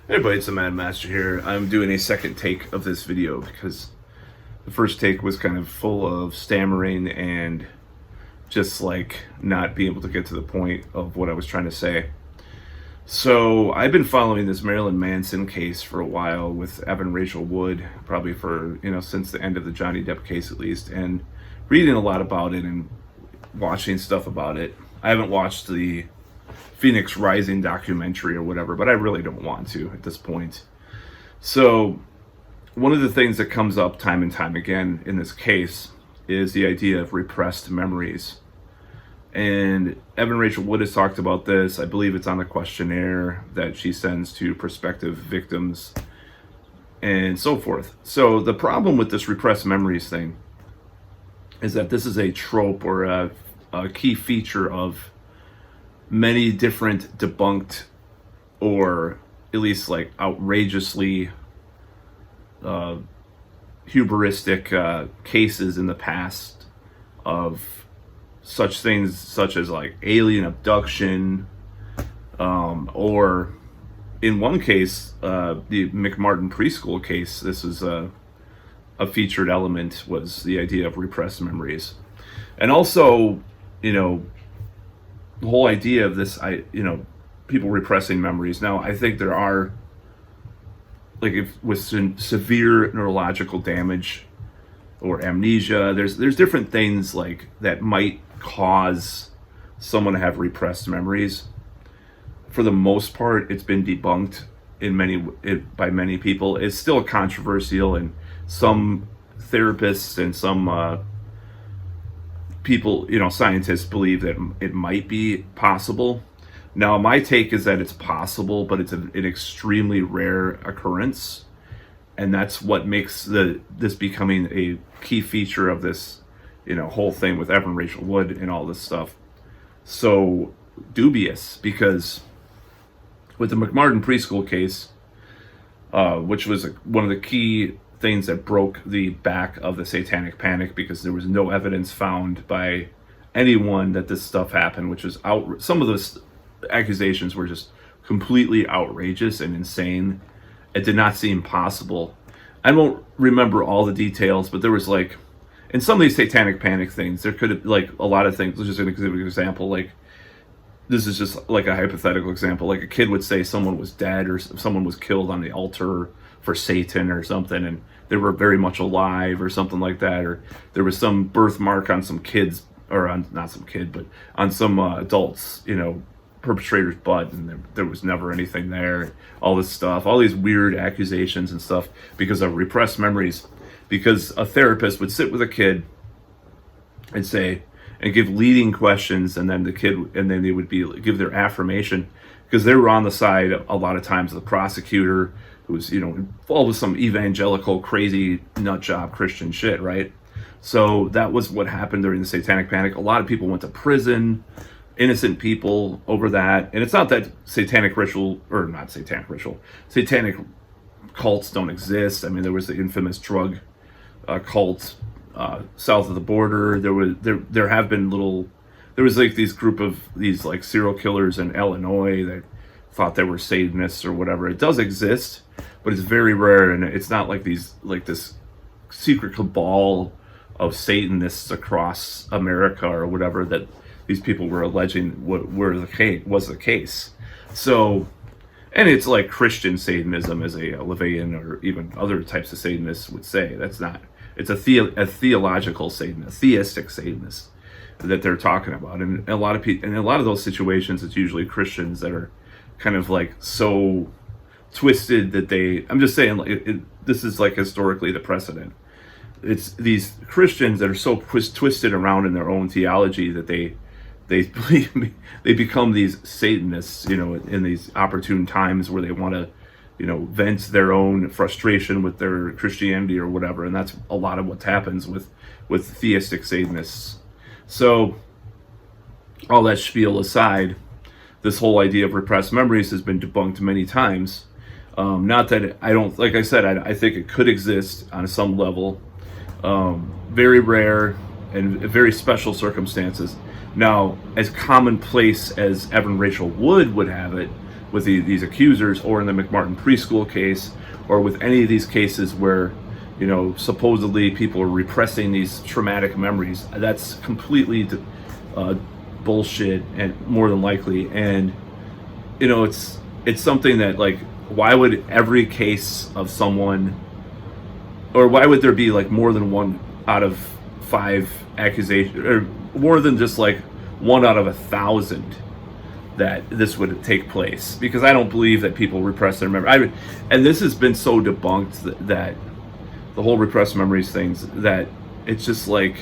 Hey everybody, it's the Mad Master here. I'm doing a second take of this video because the first take was kind of full of stammering and just like not being able to get to the point of what I was trying to say. So I've been following this Marilyn Manson case for a while with Evan Rachel Wood, probably for, since the end of the Johnny Depp case at least, and reading a lot about it and watching stuff about it. I haven't watched the Phoenix Rising documentary or whatever, but I really don't want to at this point. So one of the things that comes up time and time again in this case is the idea of repressed memories. And Evan Rachel Wood has talked about this. I believe it's on the questionnaire that she sends to prospective victims and so forth. So the problem with this repressed memories thing is that this is a trope or a key feature of many different debunked or at least like outrageously hubristic cases in the past of such things such as like alien abduction, or in one case, the McMartin preschool case, this is a featured element was the idea of repressed memories. And also, the whole idea of this, people repressing memories. Now, I think there are, like, if with severe neurological damage or amnesia, there's different things like that might cause someone to have repressed memories. For the most part, it's been debunked by many people. It's still controversial, and some therapists and some people, scientists believe that it might be possible. Now, my take is that it's possible, but it's an extremely rare occurrence, and that's what makes this becoming a key feature of this, whole thing with Evan Rachel Wood and all this stuff so dubious. Because with the McMartin preschool case, which was one of the key things that broke the back of the Satanic Panic, because there was no evidence found by anyone that this stuff happened, which is some of those accusations were just completely outrageous and insane. It did not seem possible. I won't remember all the details, but there was like, in some of these Satanic Panic things, there could have, like, a lot of things. Just an example, like, this is just like a hypothetical example, like a kid would say someone was dead or someone was killed on the altar for Satan or something, and they were very much alive or something like that, or there was some birthmark on some kids, or on not some kid, but on some adults, perpetrator's butt, and there was never anything there. All this stuff, all these weird accusations and stuff because of repressed memories. Because a therapist would sit with a kid and give leading questions, and then they would give their affirmation, because they were on the side a lot of times of the prosecutor, who was involved with some evangelical crazy nut job Christian shit, right? So that was what happened during the Satanic Panic. A lot of people went to prison, innocent people, over that. And it's not that satanic cults don't exist. I mean, there was the infamous drug cult south of the border. There was like these group of these like serial killers in Illinois that thought they were Satanists or whatever. It does exist, but it's very rare, and it's not like this secret cabal of Satanists across America or whatever that these people were alleging was the case. So, and it's like Christian Satanism, as a LaVeyan or even other types of Satanists would say. That's not. It's a theological Satanist, theistic Satanist that they're talking about, and a lot of people, in a lot of those situations, it's usually Christians that are kind of like so twisted that I'm just saying, like, this is like historically the precedent. It's these Christians that are so twisted around in their own theology that they believe they become these Satanists, in these opportune times where they want to, vent their own frustration with their Christianity or whatever. And that's a lot of what happens with theistic Satanists. So all that spiel aside, this whole idea of repressed memories has been debunked many times. Not that I don't, like I said, I think it could exist on some level. Very rare and very special circumstances. Now, as commonplace as Evan Rachel Wood would have it, with these accusers, or in the McMartin preschool case, or with any of these cases where, you know, supposedly people are repressing these traumatic memories. That's completely bullshit, and more than likely. And you know, it's something that, like, why would every case of someone, or why would there be like more than 1 out of 5 accusations, or more than just like 1 out of 1,000 that this would take place? Because I don't believe that people repress their memory. And this has been so debunked that the whole repressed memories things, that it's just like,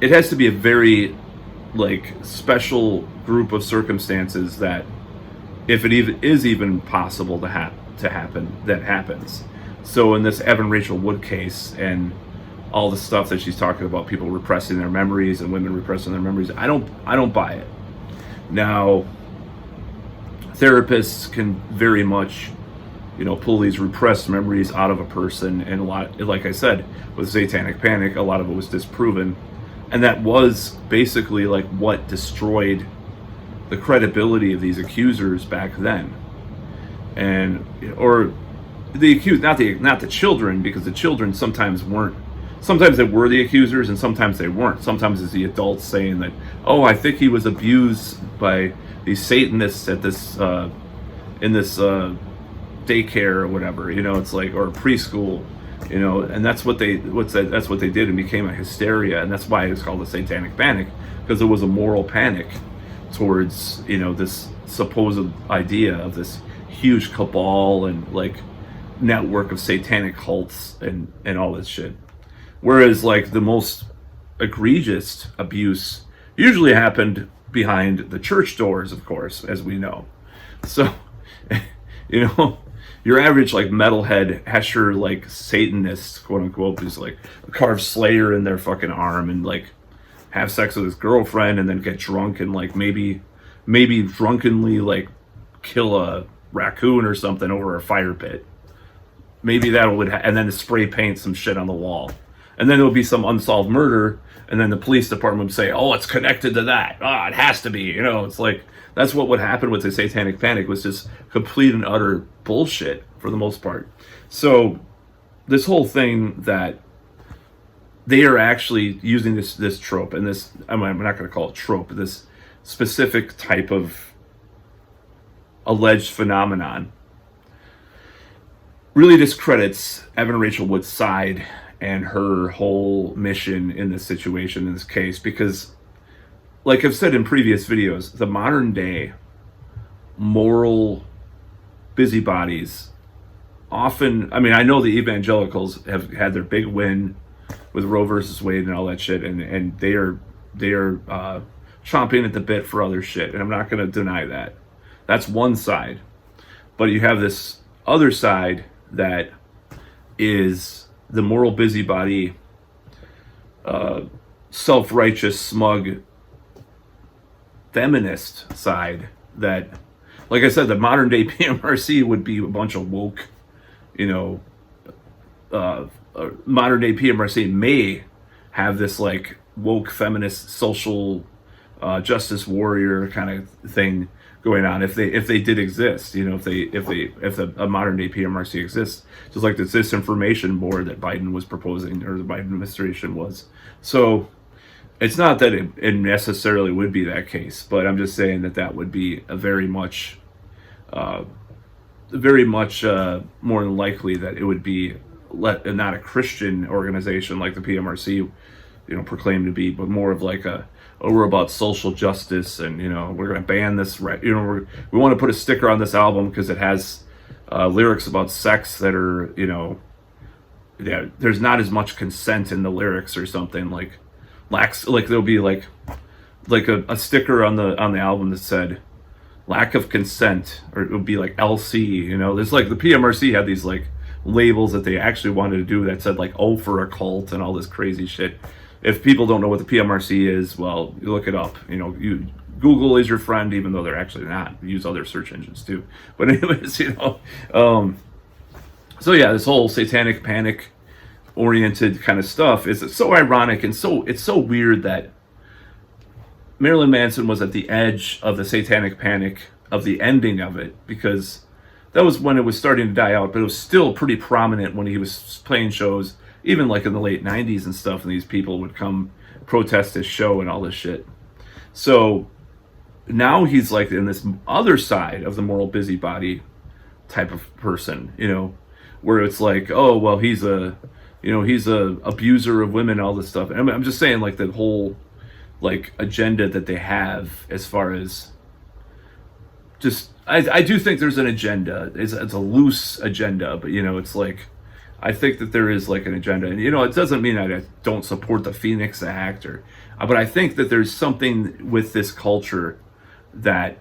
it has to be a very like special group of circumstances that, if it even is even possible to happen, that happens. So in this Evan Rachel Wood case, and all the stuff that she's talking about, people repressing their memories and women repressing their memories, I don't buy it. Now, therapists can very much, you know, pull these repressed memories out of a person, and a lot, like I said, with Satanic Panic, a lot of it was disproven, and that was basically like what destroyed the credibility of these accusers back then. And or the accused, not the children, because the children sometimes weren't. Sometimes they were the accusers, and sometimes they weren't. Sometimes it's the adults saying that, oh, I think he was abused by these Satanists at this in this daycare or whatever, you know. It's like, or preschool, you know, and that's what they did, and became a hysteria, and that's why it's called the Satanic Panic, because it was a moral panic towards, you know, this supposed idea of this huge cabal and like network of satanic cults and all this shit. Whereas like the most egregious abuse usually happened behind the church doors, of course, as we know. So, you know, your average like metalhead Hesher like Satanist, quote unquote, who's like a carved Slayer in their fucking arm, and like have sex with his girlfriend, and then get drunk and like maybe drunkenly like kill a raccoon or something over a fire pit. Maybe that would and then spray paint some shit on the wall. And then there would be some unsolved murder, and then the police department would say, oh, it's connected to that. Ah, it has to be. You know, it's like, that's what would happen with the Satanic Panic, was just complete and utter bullshit for the most part. So this whole thing that they are actually using this trope, and this, I'm not going to call it trope, this specific type of alleged phenomenon, really discredits Evan Rachel Wood's side and her whole mission in this situation, in this case, because, like I've said in previous videos, the modern day moral busybodies often, I mean, I know the evangelicals have had their big win with Roe versus Wade and all that shit, and they are chomping at the bit for other shit, and I'm not going to deny that. That's one side. But you have this other side that is the moral busybody, self-righteous, smug, feminist side that, like I said, the modern day PMRC would be a bunch of woke, you know, modern day PMRC may have this like woke feminist social justice warrior kind of thing going on, if they did exist, you know, if a modern day PMRC exists, just like this disinformation board that Biden was proposing, or the Biden administration was. So it's not that it necessarily would be that case, but I'm just saying that would be a very much more than likely that it would be not a Christian organization like the PMRC, you know, proclaimed to be, but more of like we're about social justice, and, you know, we're going to ban this, you know, we want to put a sticker on this album because it has lyrics about sex that are, you know, yeah, there's not as much consent in the lyrics or something, like there'll be like a sticker on the album that said lack of consent, or it would be like LC, you know. There's like, the PMRC had these like labels that they actually wanted to do that said like O for a cult and all this crazy shit. If people don't know what the PMRC is, well, you look it up. You know, Google is your friend, even though they're actually not. We use other search engines too. But anyways, you know, so yeah, this whole Satanic Panic oriented kind of stuff is so ironic, and it's so weird that Marilyn Manson was at the edge of the Satanic Panic the ending of it, because that was when it was starting to die out, but it was still pretty prominent when he was playing shows, even like in the late 90s and stuff, and these people would come protest his show and all this shit. So now he's like in this other side of the moral busybody type of person, where it's like, oh, well, he's a abuser of women, all this stuff. And I'm just saying, like, the whole like agenda that they have, as far as just, I do think there's an agenda. It's a loose agenda, but it's like, I think that there is like an agenda, and it doesn't mean I don't support the Phoenix Act, but I think that there's something with this culture that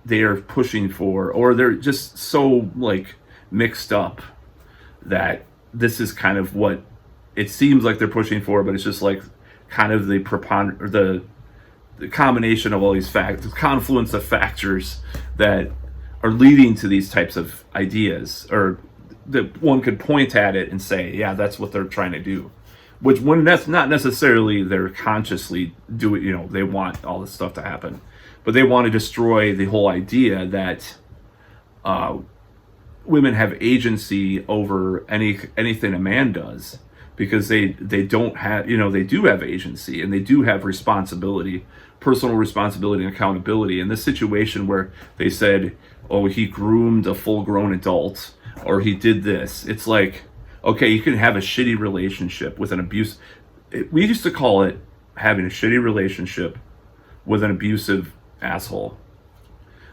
they are pushing for, or they're just so like mixed up that this is kind of what it seems like they're pushing for, but it's just like kind of the combination of all these factors, confluence of factors that are leading to these types of ideas, or that one could point at it and say, yeah, that's what they're trying to do. Which, when that's not necessarily they're consciously doing, they want all this stuff to happen, but they want to destroy the whole idea that women have agency over anything a man does, because they don't have, they do have agency, and they do have responsibility, personal responsibility and accountability. In this situation where they said, oh, he groomed a full-grown adult, or he did this, it's like, okay, you can have a shitty relationship with an abuse. We used to call it having a shitty relationship with an abusive asshole.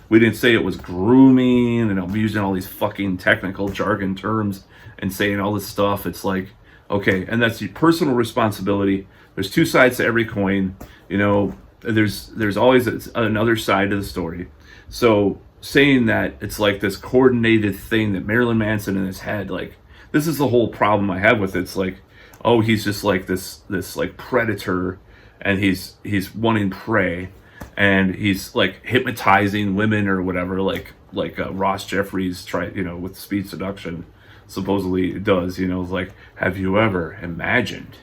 We didn't say it was grooming, and I'm using all these fucking technical jargon terms and saying all this stuff. It's like, okay, and that's your personal responsibility. There's two sides to every coin. There's always another side to the story. So saying that it's like this coordinated thing that Marilyn Manson in his head, like, this is the whole problem I have with it. It's like, oh, he's just like this like predator, and he's wanting prey, and he's like hypnotizing women or whatever, like Ross Jeffries with speed seduction supposedly does. Like, have you ever imagined,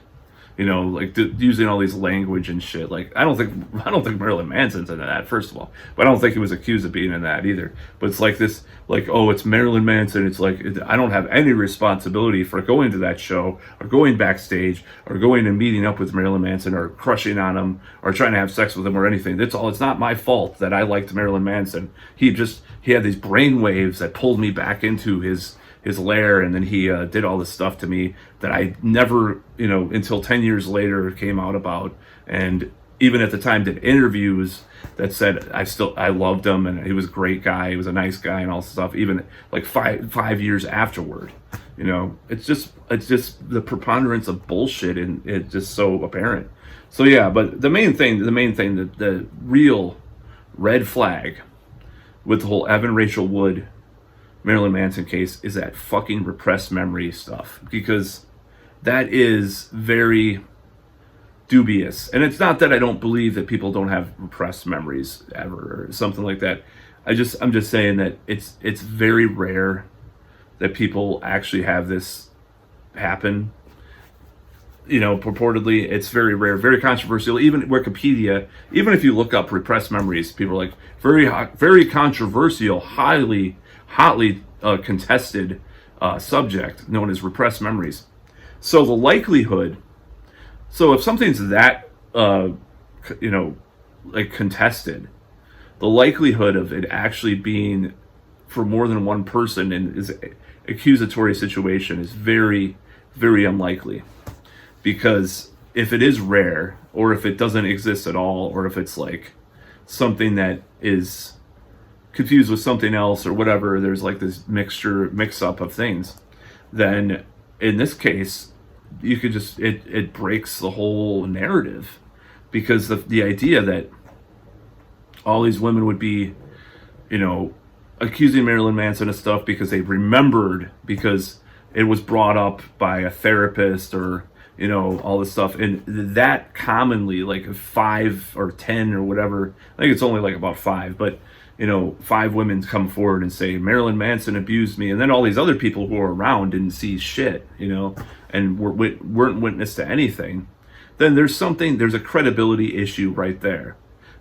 like using all these language and shit. Like, I don't think Marilyn Manson's into that, first of all, but I don't think he was accused of being in that either. But it's like this, like, oh, it's Marilyn Manson. It's like, I don't have any responsibility for going to that show, or going backstage, or going and meeting up with Marilyn Manson, or crushing on him, or trying to have sex with him, or anything. That's all. It's not my fault that I liked Marilyn Manson. He had these brain waves that pulled me back into his lair, and then he did all this stuff to me that I never, until 10 years later came out about. And even at the time did interviews that said I loved him, and he was a great guy, he was a nice guy, and all this stuff, even like five years afterward. It's just the preponderance of bullshit, and it's just so apparent. So yeah, but the main thing, the real red flag with the whole Evan Rachel Wood Marilyn Manson case is that fucking repressed memory stuff, because that is very dubious. And it's not that I don't believe that people don't have repressed memories ever, or something like that. I'm just saying that it's very rare that people actually have this happen. Purportedly, it's very rare, very controversial. Even Wikipedia, even if you look up repressed memories, people are like, very controversial, hotly contested subject known as repressed memories. So the likelihood, if something's that like contested, the likelihood of it actually being for more than one person in is accusatory situation is very, very unlikely. Because if it is rare, or if it doesn't exist at all, or if it's like something that is confused with something else or whatever, there's like this mix up of things, then in this case you could just it breaks the whole narrative, because the idea that all these women would be accusing Marilyn Manson of stuff because they remembered, because it was brought up by a therapist, or all this stuff, and that commonly, like 5 or 10 or whatever, I think it's only like about 5, but 5 women come forward and say Marilyn Manson abused me, and then all these other people who are around didn't see shit, and weren't witness to anything, then there's a credibility issue right there.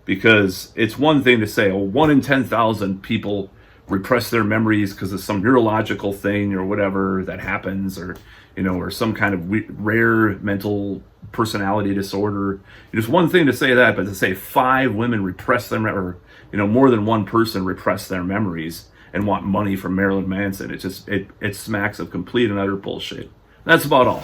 because it's one thing to say, oh, 1 in 10,000 people repress their memories because of some neurological thing or whatever that happens, or or some kind of rare mental personality disorder. It's one thing to say that, but to say 5 women repress their or more than one person repress their memories and want money from Marilyn Manson, it smacks of complete and utter bullshit. That's about all.